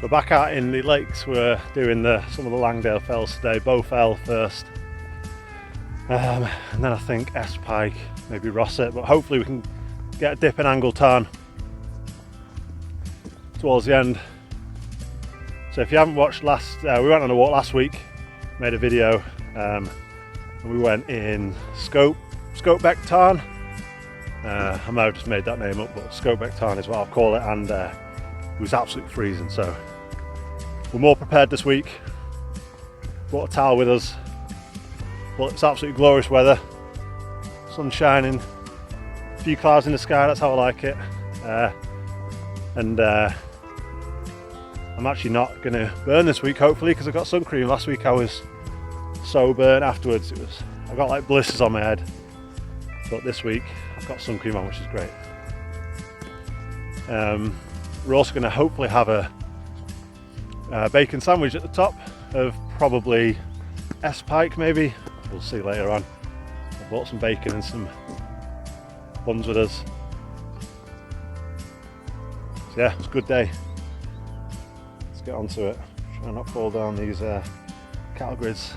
So back out in the lakes, we're doing some of the Langdale fells today. Bow Fell first, and then I think S Pike, maybe Rosset, but hopefully we can get a dip in Angle Tarn towards the end. So if you haven't watched we went on a walk last week, made a video, and we went in Angle Tarn. I might have just made that name up, but Angle Tarn is what I'll call it, and it was absolutely freezing, so we're more prepared this week. Brought a towel with us, but it's absolutely glorious weather, sun shining, a few clouds in the sky, that's how I like it. And I'm actually not going to burn this week, hopefully, because I got sun cream. Last week I was so burnt afterwards, I got like blisters on my head, but this week I've got sun cream on, which is great. We're also going to hopefully have a bacon sandwich at the top of probably S Pike, maybe. We'll see later on. I bought some bacon and some buns with us. So yeah, it was a good day. Let's get onto it. Try not fall down these cattle grids.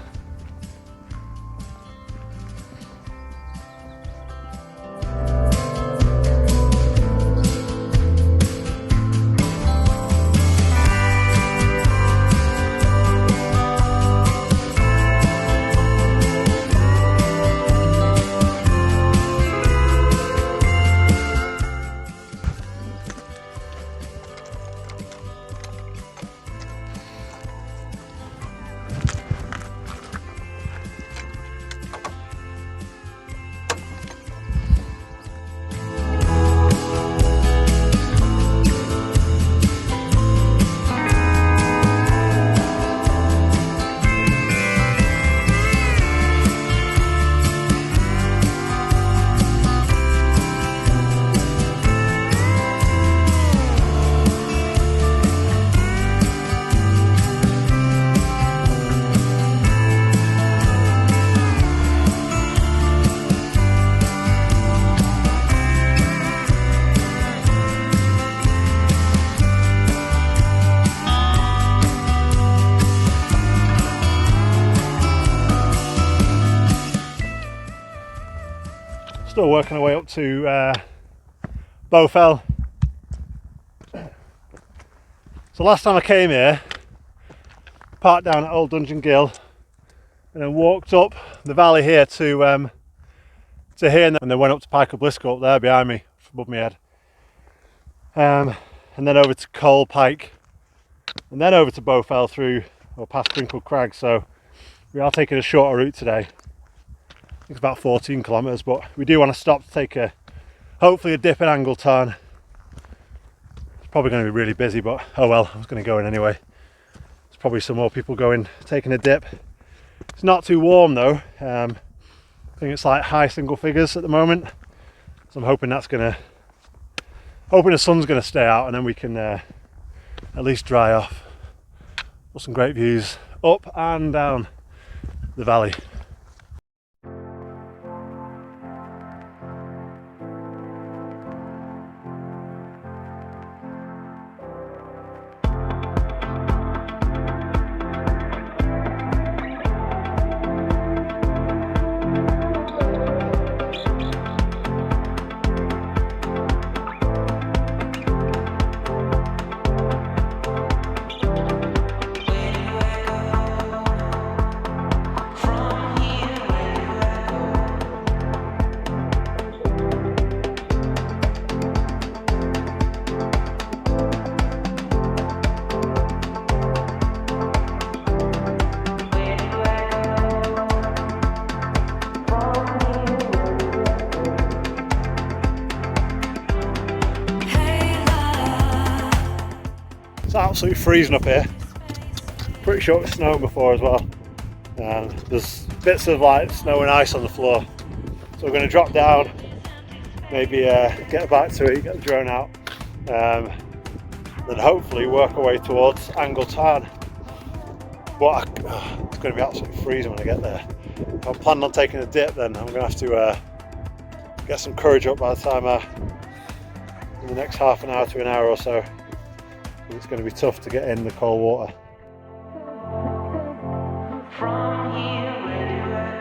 Still working our way up to Bow Fell. So last time I came here, parked down at Old Dungeon Gill, and then walked up the valley here to here, and then went up to Pike of Blisco up there behind me, above my head, and then over to Cole Pike, and then over to Bow Fell through or past Crinkle Crag. So we are taking a shorter route today. It's about 14 kilometres, but we do want to stop to take hopefully a dip in Angle Tarn. It's probably going to be really busy, but oh well, I was going to go in anyway. There's probably some more people taking a dip. It's not too warm though. I think it's like high single figures at the moment, so I'm hoping the sun's going to stay out, and then we can at least dry off. Got some great views up and down the valley. Absolutely freezing up here. Pretty sure it's snowing before as well. There's bits of like snow and ice on the floor. So we're going to drop down, maybe get a bite to eat, get the drone out, then hopefully work our way towards Angle Tarn. But it's going to be absolutely freezing when I get there. If I'm planning on taking a dip, then I'm going to have to get some courage up by the time in the next half an hour to an hour or so. but it's going to be tough to get in the cold water. From here, where do I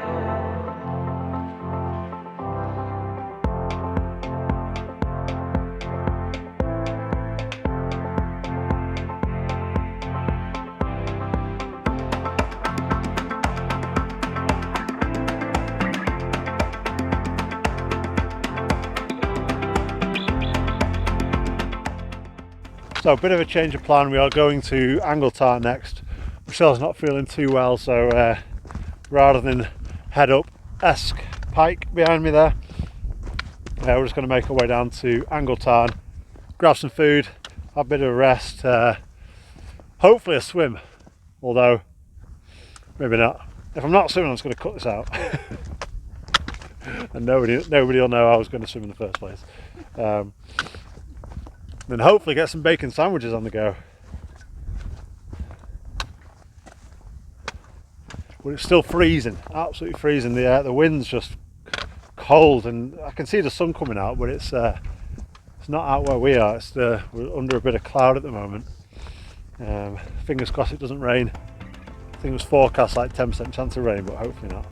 So a bit of a change of plan. We are going to Angle Tarn next. Michelle's not feeling too well, so rather than head up Esk Pike behind me there, we're just going to make our way down to Angle Tarn, grab some food, have a bit of a rest, hopefully a swim, although maybe not. If I'm not swimming, I'm just going to cut this out. And nobody will know I was going to swim in the first place. Then hopefully get some bacon sandwiches on the go. But it's still freezing, absolutely freezing. The wind's just cold, and I can see the sun coming out, but it's not out where we are. We're under a bit of cloud at the moment. Fingers crossed it doesn't rain. I think it was forecast like 10% chance of rain, but hopefully not.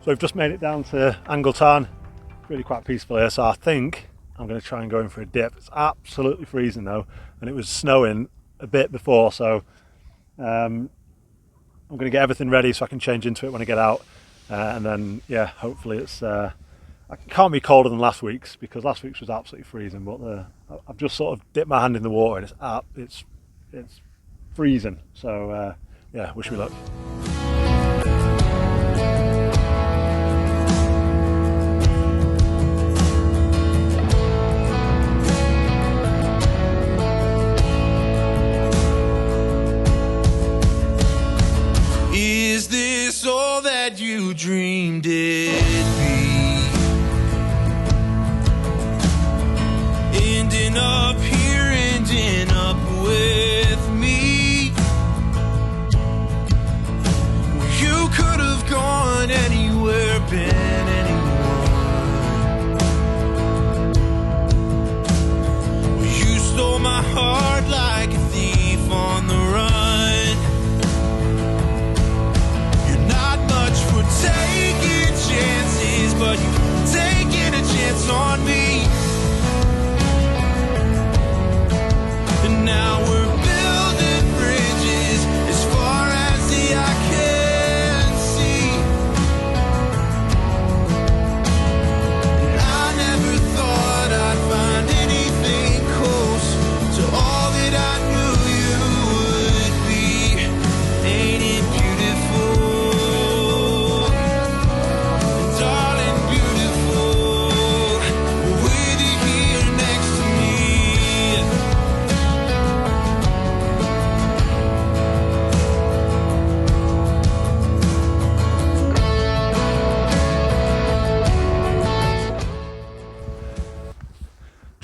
So we've just made it down to Angle Tarn, really quite peaceful here, so I think I'm going to try and go in for a dip. It's absolutely freezing though, and it was snowing a bit before, so I'm going to get everything ready so I can change into it when I get out, and then yeah, hopefully it can't be colder than last week's, because last week's was absolutely freezing, but I've just sort of dipped my hand in the water and it's freezing, so yeah, wish me luck. Is this all that you dreamed it'd be? Ending up here, ending up with me.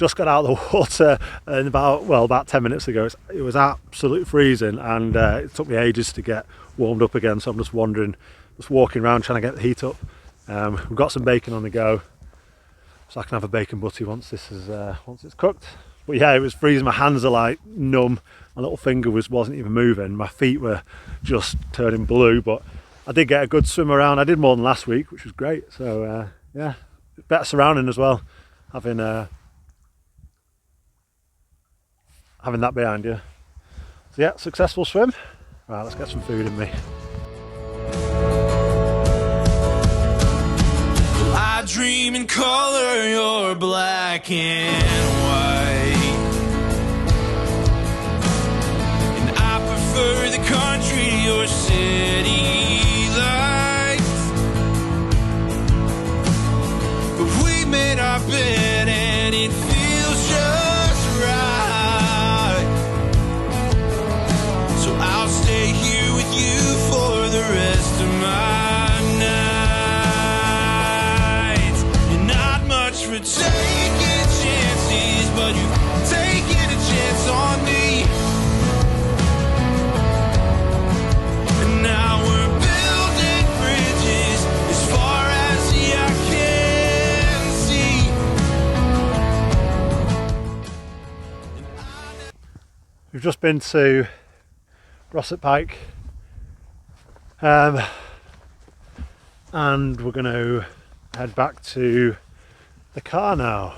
just got out of the water and about 10 minutes ago. It was absolutely freezing, and it took me ages to get warmed up again, so I'm just wandering, just walking around trying to get the heat up. We've got some bacon on the go, so I can have a bacon butty once it's cooked. But yeah, it was freezing. My hands are like numb, my little finger wasn't even moving, my feet were just turning blue, but I did get a good swim around. I did more than last week, which was great. So yeah, better surrounding as well, having that behind you. So yeah, successful swim. Right, let's get some food in me. I dream in color, you're black and white, and I prefer the country to your city lights. But we made our bed and it feels just right, so I'll stay here with you for the rest of my nights. You're not much for taking chances, but you've taken a chance on me, and now we're building bridges as far as the eye can see. We've just been to Rossett Pike, and we're going to head back to the car now.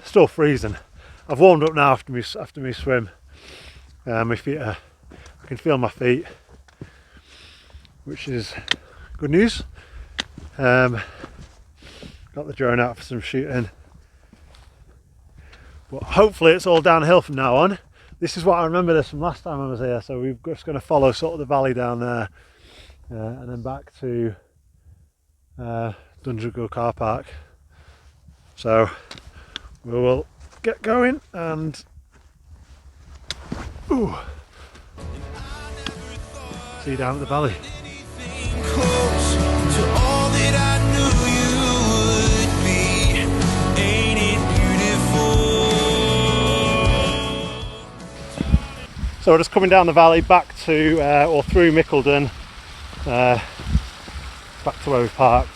Still freezing. I've warmed up now after me swim. My feet I can feel my feet, which is good news. Got the drone out for some shooting, but hopefully it's all downhill from now on. This is what I remember this from last time I was here, so we're just going to follow sort of the valley down there, and then back to Dungeon car park. So we will get going and see you down at the valley. Close to all that I knew you would be. Ain't it beautiful? So we're just coming down the valley back to or through Mickeldon, back to where we parked.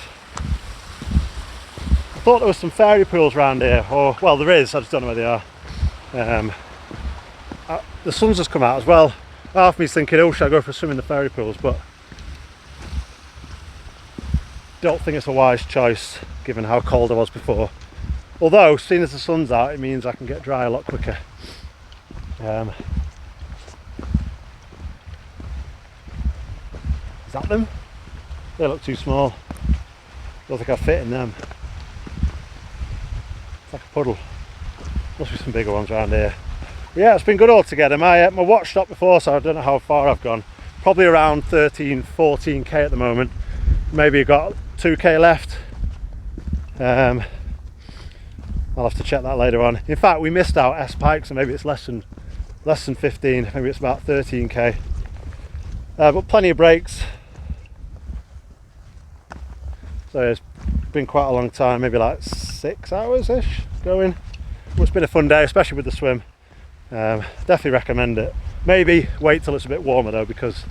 I thought there was some fairy pools around here, or well, there is, I just don't know where they are. The sun's just come out as well. Half of me's thinking, oh, should I go for a swim in the fairy pools, but don't think it's a wise choice given how cold I was before. Although, seeing as the sun's out, it means I can get dry a lot quicker. Is that them? They look too small. Don't think I fit in them. It's like a puddle. Must be some bigger ones around here. But yeah, it's been good altogether. My watch stopped before, so I don't know how far I've gone. Probably around 13, 14k at the moment. Maybe got 2k left. I'll have to check that later on. In fact, we missed out S Pike, so maybe it's less than 15. Maybe it's about 13k. But plenty of breaks. So it's been quite a long time, maybe like 6 hours ish going. But it's been a fun day, especially with the swim. Definitely recommend it. Maybe wait till it's a bit warmer though, because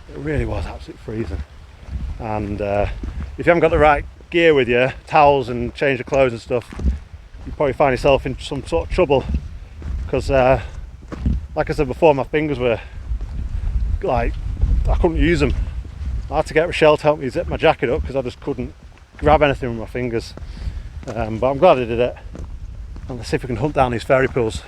it really was absolutely freezing. And if you haven't got the right gear with you, towels and change of clothes and stuff, you probably find yourself in some sort of trouble, because like I said before, my fingers were like, I couldn't use them. I had to get Rochelle to help me zip my jacket up because I just couldn't grab anything with my fingers. But I'm glad I did it. And let's see if we can hunt down these fairy pools.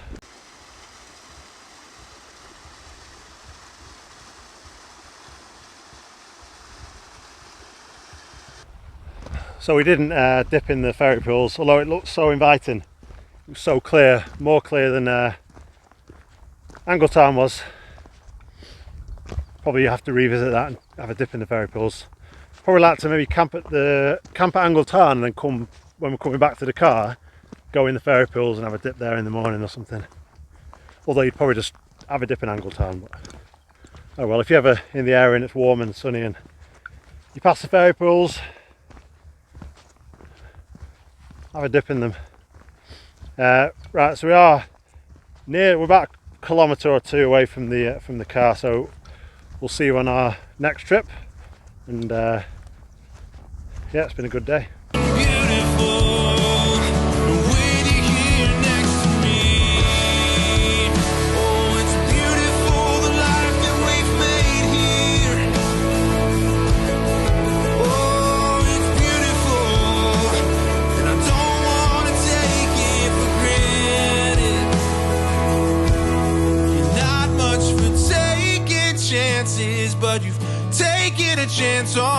So we didn't dip in the fairy pools, although it looked so inviting. It was so clear, more clear than Angle Tarn was. Probably have to revisit that and have a dip in the fairy pools. Probably like to maybe camp at Angle Tarn and then come, when we're coming back to the car, go in the fairy pools and have a dip there in the morning or something. Although you'd probably just have a dip in Angle Tarn. But oh well, if you're ever in the area and it's warm and sunny and you pass the fairy pools, have a dip in them. Right, so we are near. We're about a kilometre or two away from the car, so we'll see you on our next trip. And yeah, it's been a good day. But you've taken a chance on